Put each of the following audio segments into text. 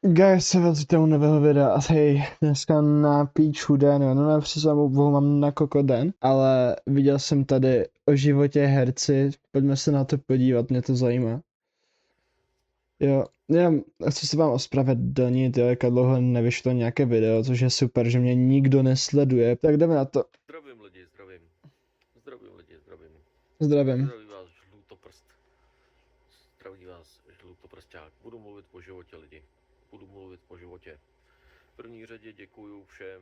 Guys, se vracíte u nového videa a hej, dneska na píču den, jo, no přes mám na koko den, ale viděl jsem tady o životě herci, pojďme se na to podívat, mě to zajímá. Jo, jenom chci se vám ospravedlnit, jo, jak dlouho nevyšlo nějaké video, což je super, že mě nikdo nesleduje, tak jdeme na to. Zdravím lidi, zdravím. Zdravím lidi, zdravím. Zdravím. Zdraví vás žlutoprst. Zdraví vás žlutoprsták. Budu mluvit po životě lidi. Budu mluvit po životě. V první řadě děkuju všem,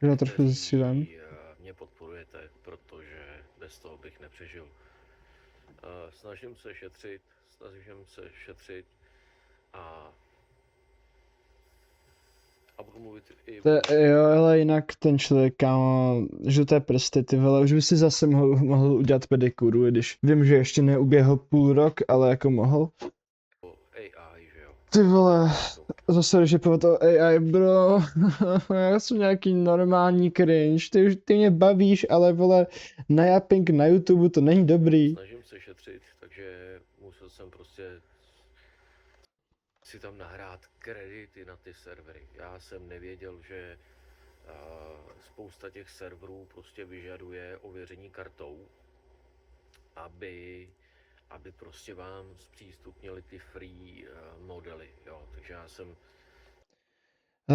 Že trošku zesílám. mě podporujete, protože bez toho bych nepřežil. Snažím se šetřit a budu mluvit i... Jo, ale jinak ten člověk, kámo, žluté prsty, ty vole, už by si zase mohl udělat pedikuru, když vím, že ještě neuběhl půl rok, ale jako mohl. AI, že jo? Ty vole, zase, že po to AI, bro, já jsem nějaký normální cringe, ty mě bavíš, ale vole, na Japink na YouTube to není dobrý. Snažím se šetřit, takže musel jsem prostě si tam nahrát kredity na ty servery. Já jsem nevěděl, že spousta těch serverů prostě vyžaduje ověření kartou, aby prostě vám zpřístupnili ty free modely, jo. Takže já jsem...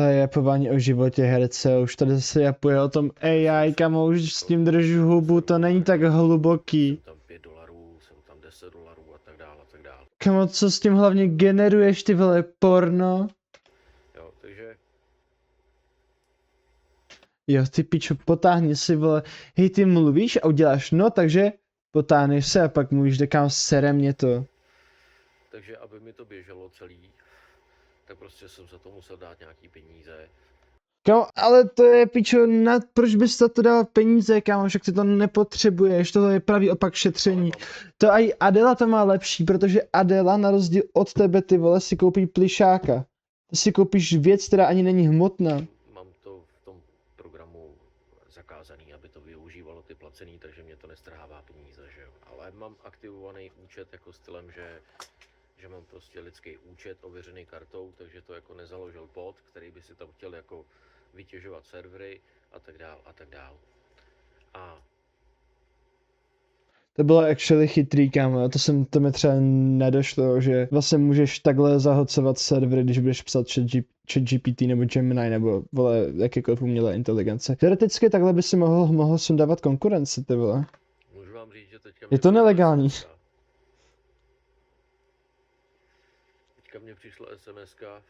Japování o životě herce, už tady zase japuje o tom AI, kamo, už s tím držu hubu, to není tak hluboký. Jsem tam $5, jsem tam $10 a tak dále, a tak dále. Kamo, co s tím hlavně generuješ, ty vole, porno? Jo, takže... Jo, ty pičo, potáhni si, vole, hej, ty mluvíš a uděláš, no, takže potáhneš se a pak mluvíš, dekám, sere mě to. Takže aby mi to běželo celý, tak prostě jsem za to musel dát nějaký peníze. Kámo, ale to je pičo, proč bys za to dal peníze, kámo, však ty to nepotřebuješ, tohle je pravý opak šetření. To i Adela to má lepší, protože Adela na rozdíl od tebe, ty vole, si koupí plišáka. Ty si koupíš věc, která ani není hmotná. Mám to v tom programu zakázaný, aby to využívalo ty placený, takže mě to nestrhává peníze, že jo. Ale mám aktivovaný účet jako stylem, že mám prostě lidský účet ověřený kartou, takže to jako nezaložil bot, který by si tam chtěl jako vytěžovat servery a tak dál a tak dál. A To bylo actually chytrý, kámo, to mi třeba nedošlo, že vlastně můžeš takhle zahlcovat servery, když budeš psat ChatGPT nebo Gemini nebo vole, jakékoliv umělé inteligence. Teoreticky takhle by si mohl sundávat konkurenci, ty vole. můžu vám říct, že teďka Je to nelegální. Teďka mě přišla SMS-ka,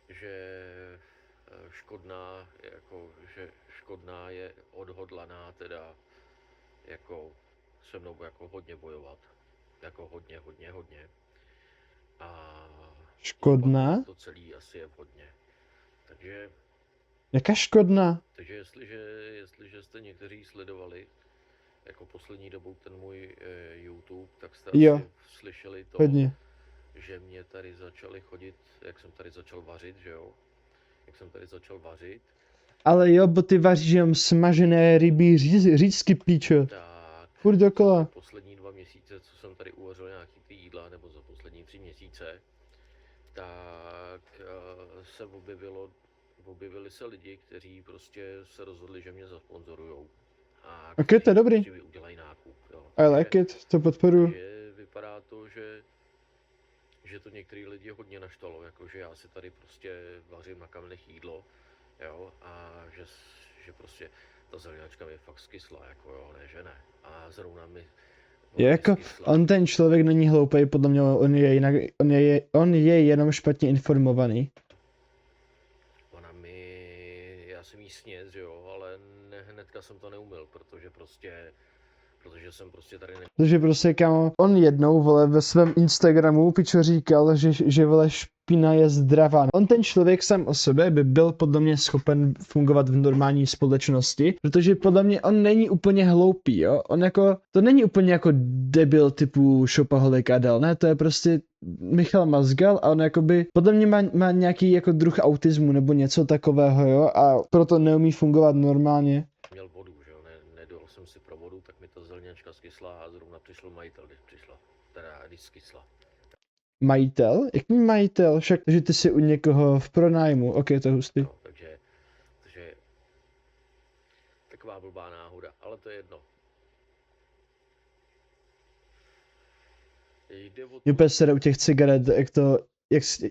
že škodná je odhodlaná teda jako se mnou jako hodně bojovat. Jako hodně. A Škodná? to celý asi je hodně. Takže... Jaká škodná? Takže jestliže jste někteří sledovali jako poslední dobou ten můj YouTube, tak jste asi slyšeli to, hodně. že mě tady začali chodit, jak jsem tady začal vařit, že jo? Jak jsem tady začal vařit. Ale jo, bo ty vaříš jenom smažené ryby, řízky, píčo. Tak. Furt dokola. Poslední 2 měsíce, co jsem tady uvařil nějaký ty jídla, nebo za poslední 3 měsíce, tak se objevili se lidi, kteří prostě se rozhodli, že mě zasponzorujou. A Ok, to je dobrý. mi udělají nákup, jo. I like it, to podporuji. Takže vypadá to, že to některý lidi hodně naštvalo, jakože já si tady prostě vařím na kamenech jídlo, jo, a že prostě ta zelňačka mi je fakt skyslá, jako jo, ne, že ne. A zrovna mi... Je jako, on ten člověk není hloupej, podle mě on je jenom špatně informovaný. Já jsem jí sněz, jo, ale hnedka jsem to neumyl, protože jsem prostě tady Takže prostě, kámo, on jednou, vole, ve svém Instagramu, pičo, říkal, že vole, špína je zdravá. On ten člověk sám o sobě by byl podle mě schopen fungovat v normální společnosti, protože podle mě on není úplně hloupý, jo. On jako, to není úplně jako debil typu Shopaholic Adel, ne, to je prostě Michal Mazgal a on jakoby, podle mě má nějaký jako druh autismu nebo něco takového, jo, a proto neumí fungovat normálně. měl vodu, že jo, nedal jsem si pro vodu, tak mi ta zelňačka skysla a zrovna přišel majitel, když skysla. Majitel? Jaký majitel? Však, že ty jsi u někoho v pronájmu. Ok, to je hustý. No, takže taková blbá náhoda, ale to je jedno. Jde o Mě to, úplně sere u těch cigaret,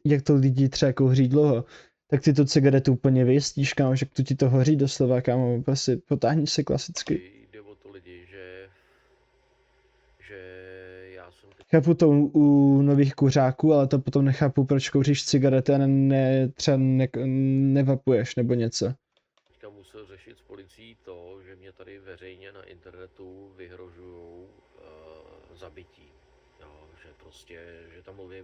jak to lidi třeba kouří dlouho. Tak ty tu cigaretu úplně vyjistíš, kámo, že tu ti to hoří doslova, kámo, prostě potáhni se klasicky. jde o to lidi, že já jsem teď Chápu to u nových kuřáků, ale to potom nechápu, proč kouříš cigarety a třeba nevapuješ nebo něco. teďka musel řešit s policií to, že mě tady veřejně na internetu vyhrožujou zabití. Jo, že prostě, že tam mluví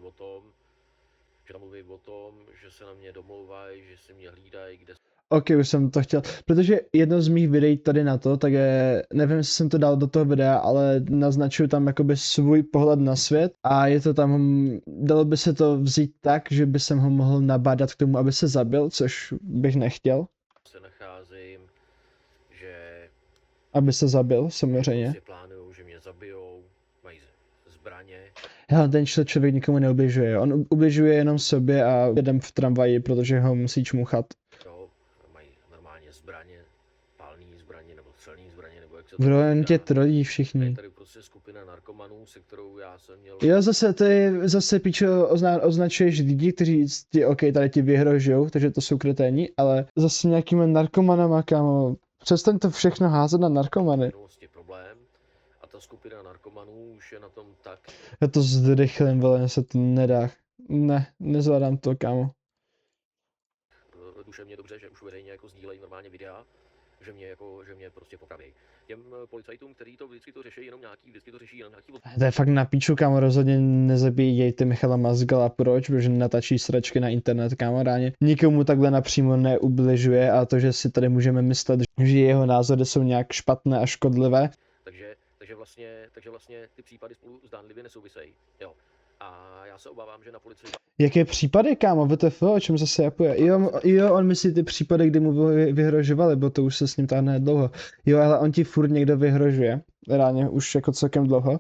o tom, že se na mě domlouvají, že si mě hlídají, kde Ok, už jsem to chtěl, protože jedno z mých videí tady na to, tak je, nevím, jestli jsem to dal do toho videa, ale naznačuju tam jakoby svůj pohled na svět a je to tam, dalo by se to vzít tak, že by jsem ho mohl nabádat k tomu, aby se zabil, což bych nechtěl, se nacházím, že aby se zabil, samozřejmě. si plánujou, že mě zabijou, mají zbraně. Hele, ten člověk nikomu neubližuje, on ubližuje jenom sobě a jedem v tramvaji, protože ho musí čmuchat. Jo, mají normálně zbraně, palné zbraně nebo střelné zbraně, nebo jak se Bro, jen říká. tě trolí Je všichni. tady prostě skupina narkomanů, se kterou já jsem měl... Jo, zase, to je, zase pičo, označuješ lidi, kteří ti, ok, tady ti vyhrožujou, takže to jsou kreténi, ale zase nějakými narkomanama, kámo, přestaň to všechno házet na narkomany. minulosti problém a ta skupina narkomanů už je na tom tak, Já to zrychlím, vole, se to nedá. Ne, nezvládám to, kámo. duševně dobře, že už veřejně jako sdílejí normálně videa, že mě prostě popraví. Těm policajtům, kteří to vždycky to řeší jenom nějaký To je fakt na píču, kámo, rozhodně nezabíjejte Michala Mazgala, proč? Protože natačí sračky na internet, kámo, ráně. Nikomu takhle napřímo neubližuje a to, že si tady můžeme myslet, že jeho názory jsou nějak špatné a škodlivé, takže vlastně ty případy spolu zdánlivě nesouvisejí. Jo. A já se obávám, že na policii jaké případy, kámo, VTF, o čem zase japuje? Jo, on myslí ty případy, kdy mu vyhrožovali, bo to už se s ním táhne dlouho. Jo, ale on ti furt někdo vyhrožuje, reálně už jako celkem dlouho.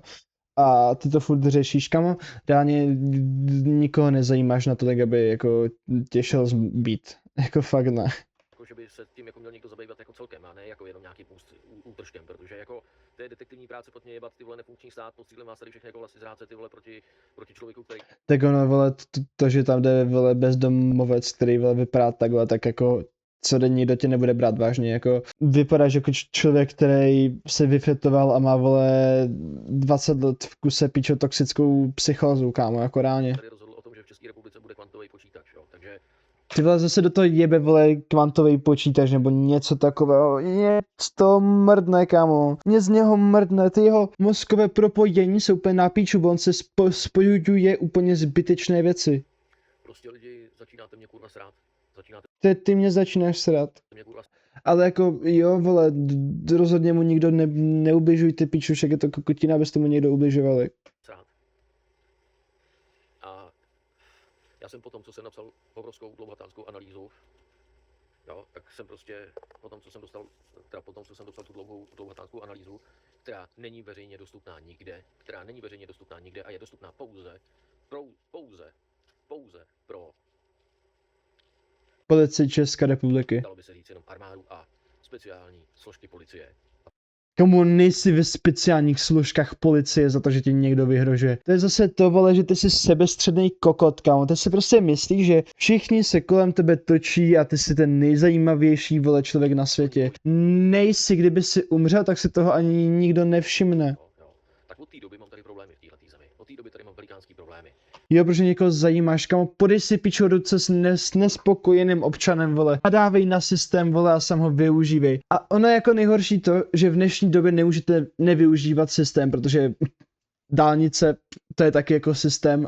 A ty to furt řešíš, kámo, reálně nikoho nezajímáš na to, tak aby jako tě šel zbít. Jako fakt ne. jako, že by se tím jako měl někdo zabývat jako celkem, a ne jako jenom nějakým útržkem, protože jako to je detektivní práce pod mě jebat ty vole nefunkční stát, pod cílem vás tady všechny jako vlastně zrádce ty vole proti člověku, který Tak ono, vole, to, že tam jde, vole, bezdomovec, který, vole, vypadá takhle, tak jako co den nikdo tě nebude brát vážně, jako vypadáš jako člověk, který se vyfetoval a má, vole, 20 let v kuse píčo toxickou psychózu, kámo, jako reálně. tady rozhodl o tom, že v České republice bude kvantový počítač, jo, takže Ty vole, zase do toho jebe, vole, kvantový počítač nebo něco takového, něco mrdne, kámo, nic z něho mrdne, ty jeho mozkové propojení jsou úplně na píču, bo on se spojuje úplně zbytečné věci. prostě lidi začínáte mě kurva srát, Ty mě začínáš srat. mě kurva Ale jako, jo, vole, rozhodně mu nikdo neubližuj, ty píču, však je to kokotina, abyste mu někdo ubližovali. srát. A já jsem potom, co jsem napsal obrovskou dlouhatánskou analýzu, jo, tak jsem prostě potom, co jsem dostal tu dlouhatánskou analýzu, která není veřejně dostupná nikde a je dostupná pouze pro, Policie České republiky. dalo by se říct, jenom armádu a speciální složky policie. Komu nejsi ve speciálních složkách policie za to, že ti někdo vyhrožuje. To je zase to, vole, že ty jsi sebestředný kokot, kámo. Ty si prostě myslíš, že všichni se kolem tebe točí a ty jsi ten nejzajímavější, vole, člověk na světě. Nejsi, kdyby si umřel, tak si toho ani nikdo nevšimne. Jo. Tak od té doby mám tady problémy v této zemi. Od té doby tady mám velikánský problémy. Jo, protože někoho zajímáš, kámo, podej si pičo ruce s nespokojeným občanem, vole. Nadávej na systém, vole, a sám ho využívej. A ono je jako nejhorší to, že v dnešní době nemůžete nevyužívat systém, protože dálnice, to je taky jako systém,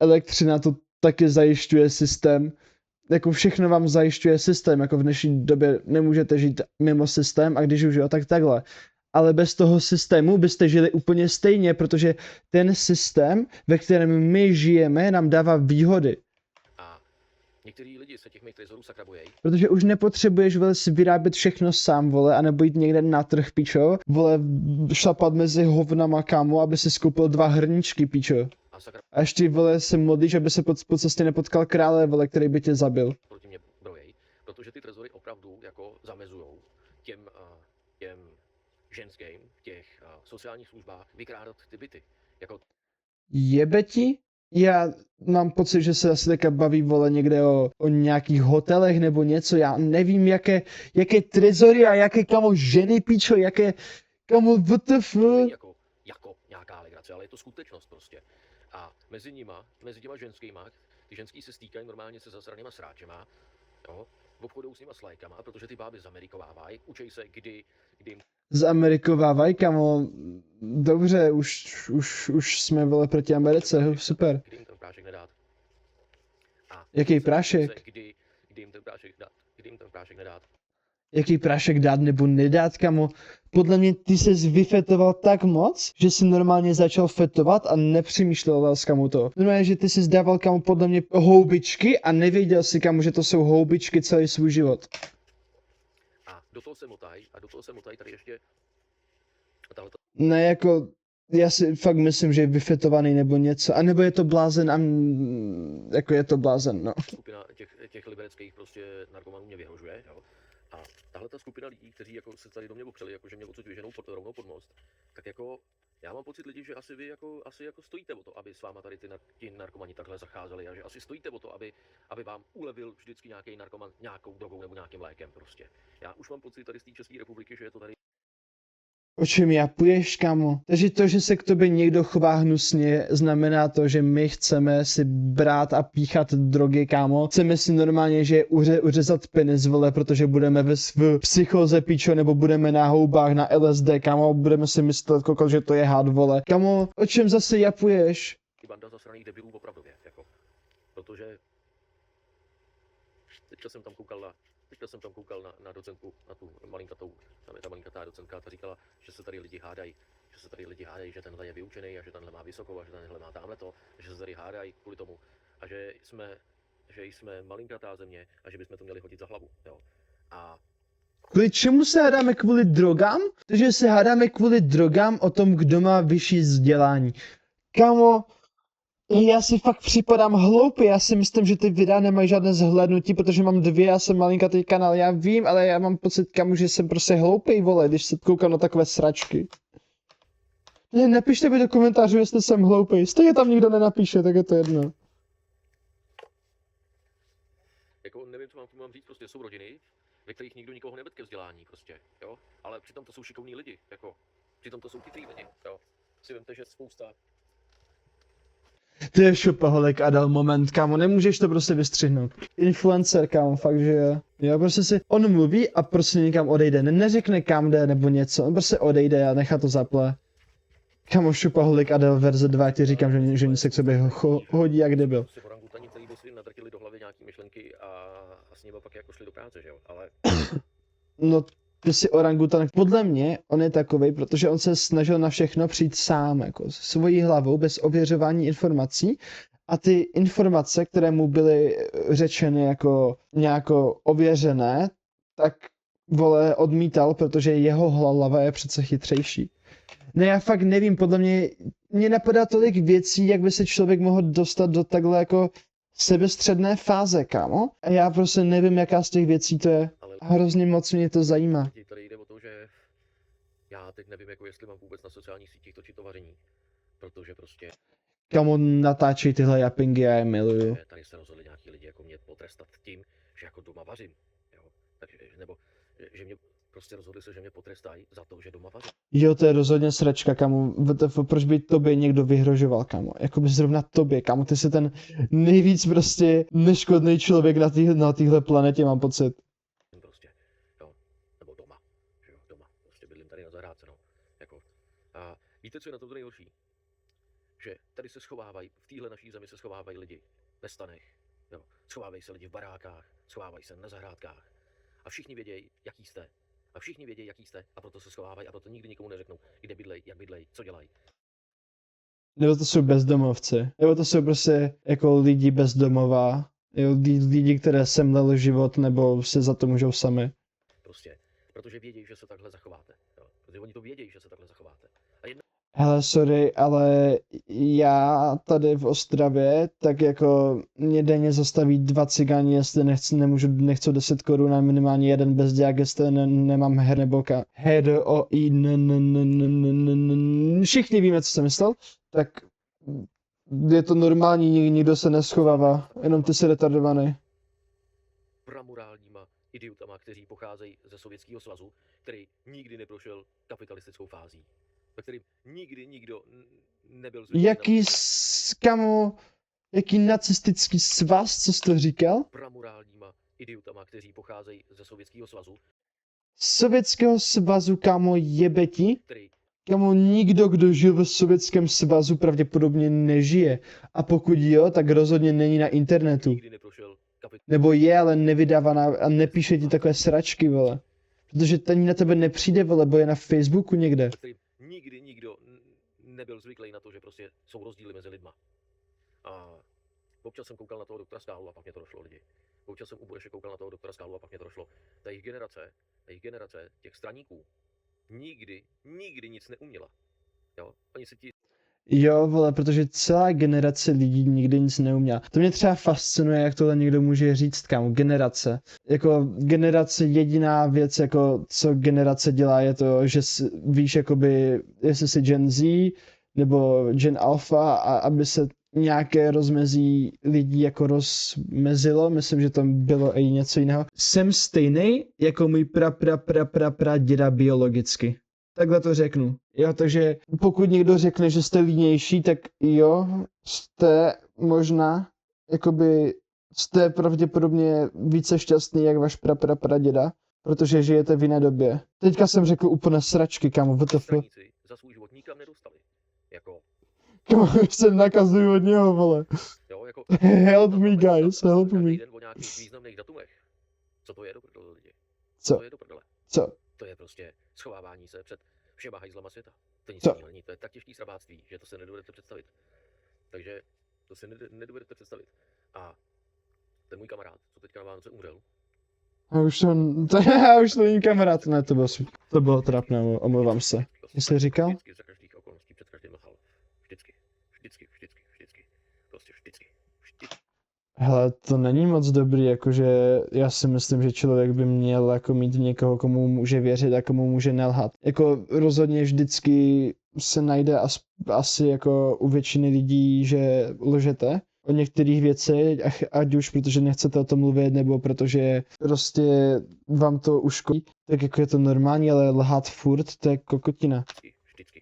elektřina to taky zajišťuje systém, jako všechno vám zajišťuje systém, jako v dnešní době nemůžete žít mimo systém a když už jo, tak takhle. Ale bez toho systému byste žili úplně stejně, protože ten systém, ve kterém my žijeme, nám dává výhody. A Některý lidi se těch mých trezorů sakra bojejí. Protože už nepotřebuješ, vole, si vyrábět všechno sám, vole, anebo jít někde na trh, pičo, vole, šlapat mezi hovnama, kámo, aby si skoupil 2 hrníčky, pičo. A sakra A ještě, vole, se modlíš, aby se po cestě nepotkal krále, vole, který by tě zabil. proti mě brojejí, protože ty trezory opravdu jako zamezujou těm ženským v těch sociálních službách vykrádat ty byty. Jako Jebe ti? Já mám pocit, že se asi teďka baví, vole, někde o nějakých hotelech nebo něco, já nevím, jaké trezory a jaké, kamo, ženy, pičo, jaké, kamo, WTF. to není jako nějaká legrace, ale je to skutečnost prostě. A mezi těma ženskýma, ty ženský se stýkají normálně se zasranýma sráčema, jo, obchodují s nima s lajkama, protože ty báby zamerikovávají, učej se, kdy jim Zamerikovávaj, kamo, dobře, už jsme, vole, proti Americe, super. kdy jim ten prášek nedát. A Jaký učej se, prášek? Kdy jim ten prášek dát. Kdy jim ten prášek nedát. Jaký prášek dát nebo nedát, kamo. Podle mě ty ses vyfetoval tak moc, že jsi normálně začal fetovat a nepřemýšlel s kamo to. Normálně, že ty jsi dával, kamo, podle mě houbičky a nevěděl si, kamo, že to jsou houbičky celý svůj život. A do toho se motají tady ještě tahle Ne, jako, já si fakt myslím, že je vyfetovaný nebo něco, anebo je to blázen a jako je to blázen, no. skupina těch libereckých prostě narkomanů mě vyhrožuje, jo. A tahle ta skupina lidí, kteří jako se tady do mě opřeli, jako že mě odsud vyženou rovnou pod most, tak jako já mám pocit lidi, že asi vy jako stojíte o to, aby s váma tady ti narkomani takhle zacházeli a že asi stojíte o to, aby vám ulevil vždycky nějaký narkoman nějakou drogou nebo nějakým lékem prostě. Já už mám pocit tady z té České republiky, že je to tady O čem japuješ, kamo? Takže to, že se k tobě někdo chová hnusně, znamená to, že my chceme si brát a píchat drogy, kámo. Chceme si normálně, že uřezat penis, vole, protože budeme v psychoze, pičo, nebo budeme na houbách, na LSD, kámo, budeme si myslet, koko, že to je had, vole. Kamo, o čem zase japuješ? banda zasraných debilů opravdově, jako. Protože teďka jsem tam koukal na docentku, na tu malinkatou, tam je ta malinkatá docentka, ta říkala, že se tady lidi hádají, že tenhle je vyučený a že tenhle má vysokou a že tenhle má tamhleto, že se tady hádají kvůli tomu a že jsme malinkatá země a že bychom to měli hodit za hlavu, jo. A Kvůli čemu se hádáme? Kvůli drogám? Takže se hádáme kvůli drogám o tom, kdo má vyšší vzdělání. Kamo, já si fakt připadám hloupý, já si myslím, že ty videa nemají žádné zhlédnutí, protože mám 2, já jsem malinkatý kanál, já vím, ale já mám pocit, kamo, že jsem prostě hloupý, vole, když se koukám na takové sračky. Ne, napište mi do komentářů, jestli jsem hloupý, stejně tam nikdo nenapíše, tak je to jedno. jako nevím, co mám říct, prostě jsou rodiny, ve kterých nikdo nikoho nevede ke vzdělání prostě, jo, ale přitom to jsou šikovní lidi, jako, přitom to jsou chytrý lidi, jo. Si vemte, že spousta Ty je šupaholek Adel, moment, kámo, nemůžeš to prostě vystřihnout. Influencer, kámo, fakt, že jo. Jo, prostě si, on mluví a prostě někam odejde, neřekne kam jde nebo něco, on prostě odejde a nechá to zaple. Kámo, šupaholek Adel verze 2, ti říkám, že oni se k sobě hodí jak debil. prostě orangutani, který by si nadrtili do hlavy nějaký myšlenky a s nimi pak jako šli do práce, že jo, ale No, ty si orangutan, podle mě, on je takovej, protože on se snažil na všechno přijít sám, jako svojí hlavou, bez ověřování informací. A ty informace, které mu byly řečeny jako nějako ověřené, tak, vole, odmítal, protože jeho hlava je přece chytřejší. Ne, já fakt nevím, podle mě napadá tolik věcí, jak by se člověk mohl dostat do takhle jako sebestředné fáze, kámo. A já prostě nevím, jaká z těch věcí to je. ale Hrozně moc mě to zajímá. tady jde o to, že já teď nevím, jako jestli mám vůbec na sociálních sítích točit to vaření, protože prostě Kamo, natáčej tyhle japingy, já je miluju. tady se rozhodli nějaký lidi jako mě potrestat tím, že jako doma vařím, jo, takže, nebo že mě prostě rozhodli se, že mě potrestají za to, že doma vařím. Jo, to je rozhodně sračka, kamo. Proč by tobě někdo vyhrožoval, kamo? Jakoby zrovna tobě, kamo. Ty jsi ten nejvíc prostě neškodný člověk na téhle planetě, mám pocit. Prostě, jo, nebo doma, že jo, doma, prostě bydlím tady na zahrádce, no, jako. A víte, co je na to nejhorší? Že tady se schovávají, v téhle naší zemi se schovávají lidi ve stanech, jo, schovávají se lidi v barákách, schovávají se na zahrádkách a všichni vědějí, jaký jste. A proto se schovávají a proto nikdy nikomu neřeknou, kde bydlej, jak bydlej, co dělají. Nebo to jsou bezdomovci. Nebo to jsou prostě jako lidi bezdomová. Jo, lidi, které semleli život, nebo se za to můžou sami. Prostě, protože vědí, že se takhle zachováte. Jo? Protože oni to vědí, že se takhle zachováte. A jedna Hele, sorry, ale já tady v Ostravě, tak jako mě denně zastaví 2 cigáni, jestli nechcou 10 korun a minimálně jeden bezdělák, jestli nemám her nebo head o i všichni víme, co jsem myslel, tak je to normální, nikdo se neschovává, jenom ty jsi retardovaný. pramorálníma idiotama, kteří pocházejí ze Sovětského svazu, který nikdy neprošel kapitalistickou fází, ve kterým nikdy nikdo nebyl zvyklý Jaký nacistický svaz, co jsi to říkal? pramorálníma idiotama, kteří pocházejí ze Sovětského svazu, Sovětského svazu, kámo, jebeti? který Kámo, nikdo, kdo žil v Sovětském svazu, pravděpodobně nežije. A pokud jo, tak rozhodně není na internetu. nikdy neprošel Nebo je, ale nevydává a nepíše ti takové sračky, vole. Protože ten na tebe nepřijde, vole, bo je na Facebooku někde. ve kterým nikdy nikdo nebyl zvyklý na to, že prostě jsou rozdíly mezi lidma. A občas jsem koukal na toho doktora Skálu a pak mě to došlo, lidi. Občas jsem u Bureše koukal na toho doktora Skálu a pak mě to došlo. Ta jejich generace těch straníků nikdy nic neuměla. Jo? Oni si ti Jo, vole, protože celá generace lidí nikdy nic neuměla. To mě třeba fascinuje, jak tohle někdo může říct, kámo, generace. Jako generace, jediná věc, jako co generace dělá, je to, že víš, jakoby, jestli jsi Gen Z, nebo Gen Alpha, a aby se nějaké rozmezí lidí jako rozmezilo, myslím, že tam bylo i něco jiného. Jsem stejný jako můj pra děda biologicky. Takhle to řeknu. Jo, takže pokud někdo řekne, že jste línější, tak jo, jste možná, jakoby, jste pravděpodobně více šťastný, jak váš praděda, protože žijete v jiné době. Teďka jsem řekl úplně sračky, kámo, WTF. straníci za svůj život nikam nedostali. Jako, Kámo, už se nakazuju od něho, vole. jo, jako... Help me, guys, help me. Každý den o nějakých významných datumech. Co to je do prdele, lidi? Co? To je do prdele. Co? To je prostě schovávání se před všema hajzlama světa. To nic Co? jiného není, to je tak těžký srabáctví, že to se nedovedete představit. Takže to si nedovedete představit. A ten můj kamarád, co teďka na Vánoce umřel, Už to není kamarád, ne, to bylo trapné, omlouvám se. Jsi říkal? vždycky za každých okolností před každým lhal. Vždycky. Prostě vždycky. Hele, to není moc dobrý, jakože já si myslím, že člověk by měl jako mít někoho, komu může věřit a komu může nelhat. Jako rozhodně vždycky se najde asi jako u většiny lidí, že lžete o některých věcech, ať už protože nechcete o tom mluvit, nebo protože prostě vám to uškodí, tak jako je to normální, ale lhát furt, to je kokotina. Vždycky.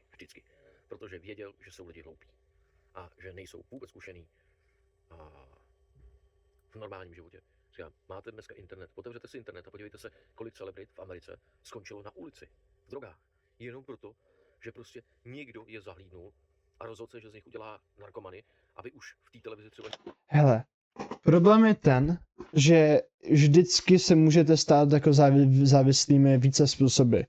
Protože věděl, že jsou lidi hloupí. A že nejsou vůbec zkušený. A v normálním životě. Říkám, máte dneska internet, otevřete si internet a podívejte se, kolik celebrit v Americe skončilo na ulici, v drogách. Jenom proto, že prostě někdo je zahlídnul a rozhodl se, že z nich udělá narkomany, aby už v té televizi třeba... Hele, problém je ten, že vždycky se můžete stát jako závislými více způsoby.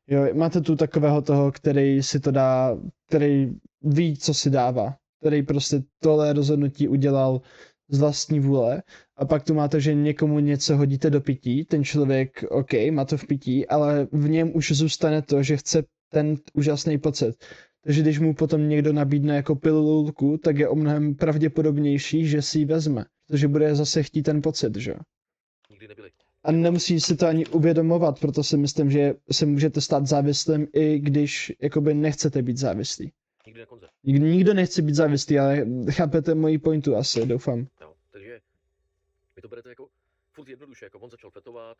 Jo, máte tu takového toho, který si to dá, který ví, co si dává, který prostě tohle rozhodnutí udělal z vlastní vůle, a pak tu máte, že někomu něco hodíte do pití, ten člověk, OK, má to v pití, ale v něm už zůstane to, že chce ten úžasný pocit. Takže když mu potom někdo nabídne jako pilulku, tak je o mnohem pravděpodobnější, že si ji vezme. Protože bude zase chtít ten pocit, že jo. Nikdy nebyli. A nemusí si to ani uvědomovat, proto si myslím, že se můžete stát závislým, i když jakoby nechcete být závislí. Nikdy na konce. Nikdo nechce být závislý, ale chápete moji pointu asi, doufám. No, takže vy to berete jako furt jednoduše, jako on začal fetovat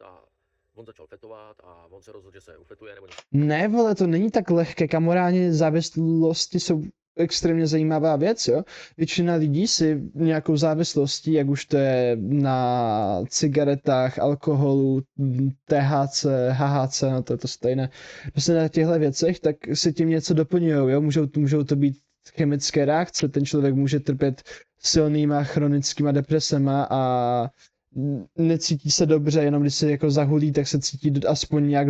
a on se rozhodl, že se ufetuje nebo něco. Ne, vole, to není tak lehké, morálně závislosti jsou extrémně zajímavá věc, jo. Většina lidí si nějakou závislostí, jak už to je na cigaretách, alkoholu, THC, HHC, no to je to stejné, prostě na těchto věcech, tak si tím něco doplňujou, jo. Můžou to být chemické reakce, ten člověk může trpět silnýma chronickýma depresema a necítí se dobře, jenom když se jako zahulí, tak se cítí aspoň nějak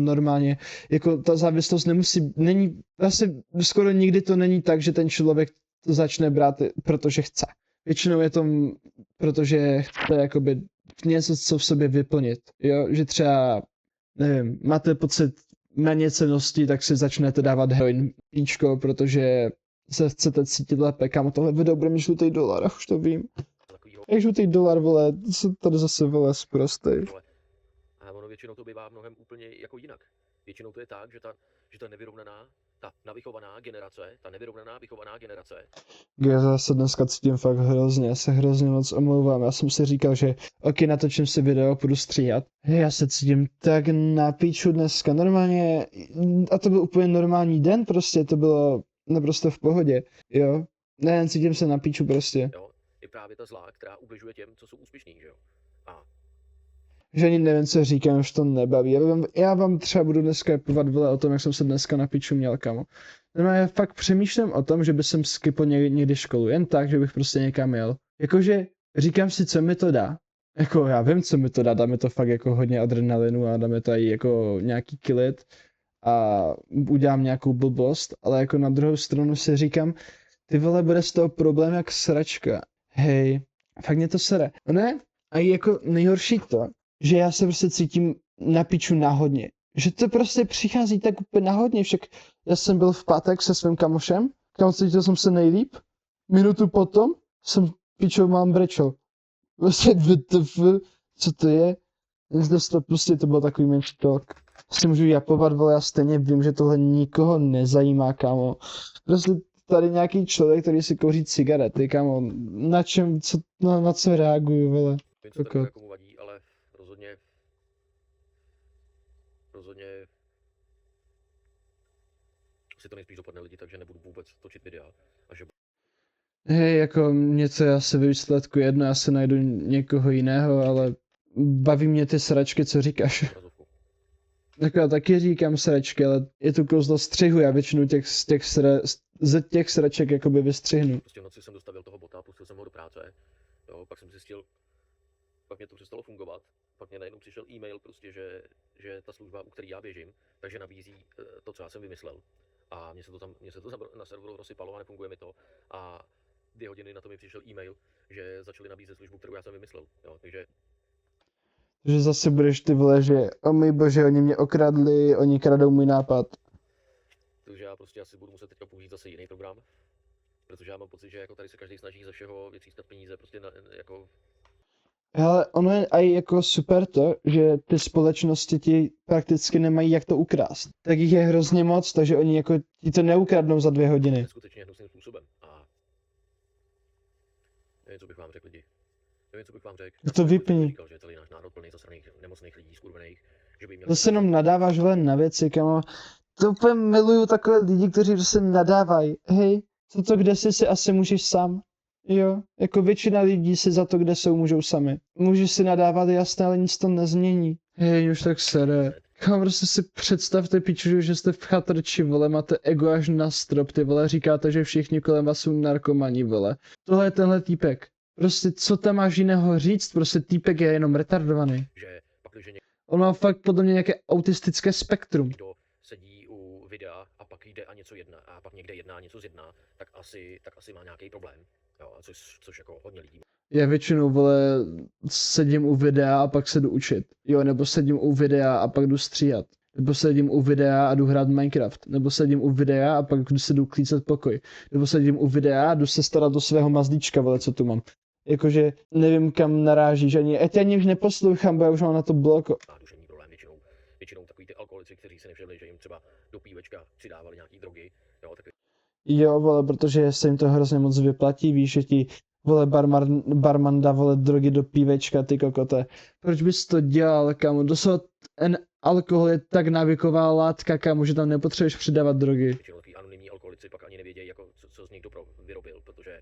normálně. Jako ta závislost není, asi skoro nikdy to není tak, že ten člověk to začne brát, protože chce. Většinou je to protože chce jakoby něco, co v sobě vyplnit, jo, že třeba, nevím, máte pocit méněcennosti, tak si začnete dávat heroin píčko, protože se chcete cítit lépe, kámo, tohle video bude mít žlutý dolar, už to vím. takovýho. Jak žlutý dolar, vole, to se tady zase, vole, sprostej. A ono většinou to bývá mnohem úplně jako jinak. Většinou to je tak, že ta nevyrovnaná, ta navychovaná generace, ta nevyrovnaná vychovaná generace, Já se dneska cítím fakt hrozně, já se hrozně moc omlouvám. Já jsem si říkal, že ok, natočím si video, půjdu stříhat. Hej, já se cítím tak na píču dneska, normálně, a to byl úplně normální den prostě, to bylo naprosto v pohodě, jo. Ne, cítím se na píču prostě. jo, je právě ta zlá, která ubližuje těm, co jsou úspěšní, že jo. A Že ani nevím, co říkám, už to nebaví. Já vám třeba budu dneska repovat, vole, o tom, jak jsem se dneska na piču měl, kamo. Já fakt přemýšlím o tom, že by jsem skipl někdy školu, jen tak, že bych prostě někam jel. Jakože říkám si, co mi to dá. Jako já vím, co mi to dá mi to fakt jako hodně adrenalinu a dá mi to i jako nějaký kilit a udělám nějakou blbost, ale jako na druhou stranu si říkám, ty vole, bude z toho problém jak sračka. Hej, fakt mě to sere. Ne? A jako nejhorší to, že já se prostě cítím na piču náhodně. Že to prostě přichází tak úplně náhodně, však já jsem byl v pátek se svým kamošem, kam cítil jsem se nejlíp, minutu potom jsem pičou mám brečel. Prostě WTF, co to je? Zde to prostě to byl takový menší talk. Si můžu japovat, vole, já stejně vím, že tohle nikoho nezajímá, kámo. Prostě tady nějaký člověk, který si kouří cigarety, kámo, na čem, na co reaguju, vole. vím, co takového komu vadí, ale rozhodně si to nejspíš dopadne lidi, takže nebudu vůbec točit videa. A že Hej, jako něco je asi ve výsledku jedno, já se najdu někoho jiného, ale baví mě ty sračky, co říkáš. obrazovku. Tak já taky říkám sračky, ale je to kouzlo střihu, já většinu z těch sraček jakoby vystřihnu. Prostě v noci jsem dostavil toho bota, pustil jsem ho do práce, jo, pak jsem zjistil, pak mě to přestalo fungovat, pak mě najednou přišel e-mail prostě, že ta služba, u které já běžím, takže nabízí to, co já jsem vymyslel. A mně se to na serveru rozsypalo a nefunguje mi to. A 2 hodiny na to mi přišel e-mail, že začali nabízet službu, kterou já jsem vymyslel. Jo, takže Že zase budeš ty vole, že o můj bože, oni mě okradli, oni kradou můj nápad. takže já prostě asi budu muset teďka použít zase jiný program, protože já mám pocit, že jako tady se každý snaží ze všeho vytřískat peníze, prostě jako Hele, ono je aj jako super to, že ty společnosti ti prakticky nemají jak to ukrást. Tak jich je hrozně moc, takže oni jako ti to neukradnou za 2 hodiny. neskutečně hnusným způsobem. A nevím, co bych vám řekl lidi. Nevím, co bych vám řekl. To vypni. Říkal, že je celý náš národ plný zasraných nemocných lidí, skurvených, že by jim měli... To se jenom nadáváš vole na věci, kamo. To úplně miluju takové lidi, kteří prostě nadávají. Hej, to kde jsi si asi můžeš sám. Jo, jako většina lidí si za to, kde jsou, můžou sami. Můžeš si nadávat, jasně, ale nic to nezmění. Hej, už tak sere. Kam prostě si představte, piču, že jste v chatrči, vole, máte ego až na strop, ty vole, říkáte, že všichni kolem vás jsou narkomani, vole. Tohle je tenhle týpek. Prostě co tam máš jiného říct, prostě týpek je jenom retardovaný. Že pak, když On má fakt podle mě nějaké autistické spektrum. někdo sedí u videa a pak jde a něco jedná, a pak někde jedná, něco zjedná, tak asi má nějaký problém. Jo, což jako hodně lidí. Já většinou, vole, sedím u videa a pak se jdu učit. Jo, nebo sedím u videa a pak jdu stříhat. Nebo sedím u videa a jdu hrát Minecraft. Nebo sedím u videa a pak se jdu klícet pokoj. Nebo sedím u videa a jdu se starat do svého mazlíčka, vole, co tu mám. Jakože nevím, kam narážíš ani. Já tě ani už neposlouchám, bo já už mám na to bloko. Má duševní problém většinou takový ty alkoholici, kteří si nevšimli, že jim třeba do pívečka přidávali nějaký drogy, jo, tak Jo, vole, protože se jim to hrozně moc vyplatí, víš, že ti, vole, barman dá, vole, drogy do pívečka, ty kokote. Proč bys to dělal, kámo? Doslova ten alkohol je tak návyková látka, kámo, že tam nepotřebuješ přidávat drogy. většinou takový anonymní alkoholici pak ani nevědějí, jako, co z nich vyrobil, protože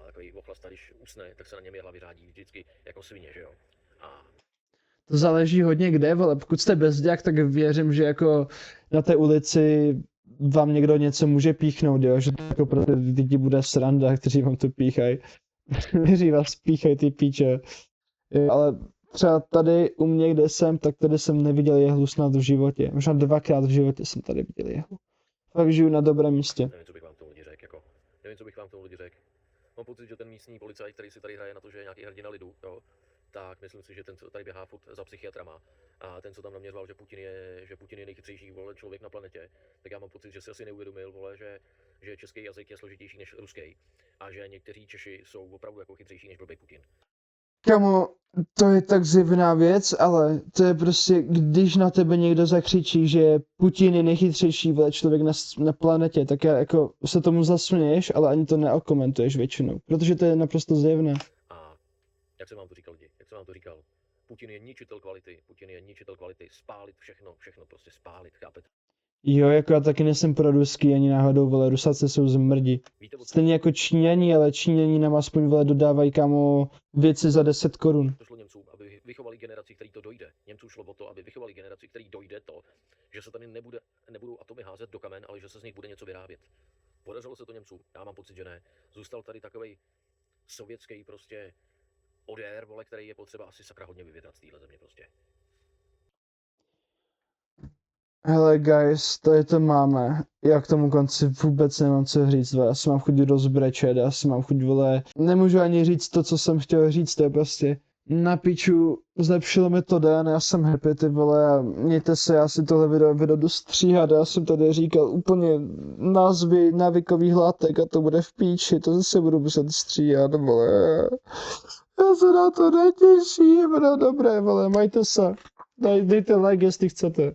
takový ochlasta, když usne, tak se na něm jehla vyřádí vždycky jako svině, že jo. A To záleží hodně kde, vole, pokud jste bezděk, tak věřím, že jako na té ulici vám někdo něco může píchnout, jo, že to jako pro ty lidi bude sranda, kteří vám to píchají. Kteří vás píchají ty píče. Jo, ale třeba tady u mě, kde jsem, tak tady jsem neviděl jehlu snad v životě. Možná 2krát v životě jsem tady viděl jehlu. Fakt žiju na dobrém místě. nevím, co bych vám k tomu lidi řekl, jako, nevím, co bych vám k tomu lidi řekl. mám pocit, že ten místní policajt, který si tady hraje na to, že je nějaký hrdina lidu, jo, tak myslím si, že ten, co tady běhá furt za psychiatrama a ten, co tam naměřoval, že Putin je nejchytřejší, vole, člověk na planetě, tak já mám pocit, že si asi neuvědomil, vole, že český jazyk je složitější než ruský a že někteří Češi jsou opravdu jako chytřejší než blbý Putin. Kamo, to je tak zjevná věc, ale to je prostě, když na tebe někdo zakřičí, že Putin je nejchytřejší, vole, člověk na planetě, tak jako se tomu zasměješ, ale ani to neokomentuješ většinou, protože to je naprosto zjevné. A jak jsem vám to říkal lidi, jak jsem vám to říkal, Putin je ničitel kvality, spálit všechno prostě spálit, chápete? Jo, jako já taky nejsem pro ruský ani náhodou, vole, Rusáci jsou zmrdi. Víte, o co Stejně jako Číňani, ale Číňani nám aspoň, vole, dodávají, kamo, věci za 10 korun. šlo Němcům, aby vychovali generaci, který to dojde. Němcům šlo o to, aby vychovali generaci, který dojde to, že se tady nebudou atomy házet do kamen, ale že se z nich bude něco vyrábět. Podařilo se to Němcům? Já mám pocit, že ne. Zůstal tady takovej sovětský prostě odér, vole, který je potřeba asi sakra hodně vyvětrat z téhle země prostě. Hele guys, tady to máme. Já k tomu konci vůbec nemám co říct, vole. Já si mám chuť rozbrečet, já si mám chuť, vole. Nemůžu ani říct to, co jsem chtěl říct, to je prostě na piču, zlepšilo mi to den, já jsem happy, ty vole, a mějte se, já si tohle video jdu stříhat, já jsem tady říkal úplně názvy návykových látek a to bude v píči, to zase budu muset stříhat, vole. Já se na to netěším, no dobré, vole, majte se. Dejte like, jestli chcete.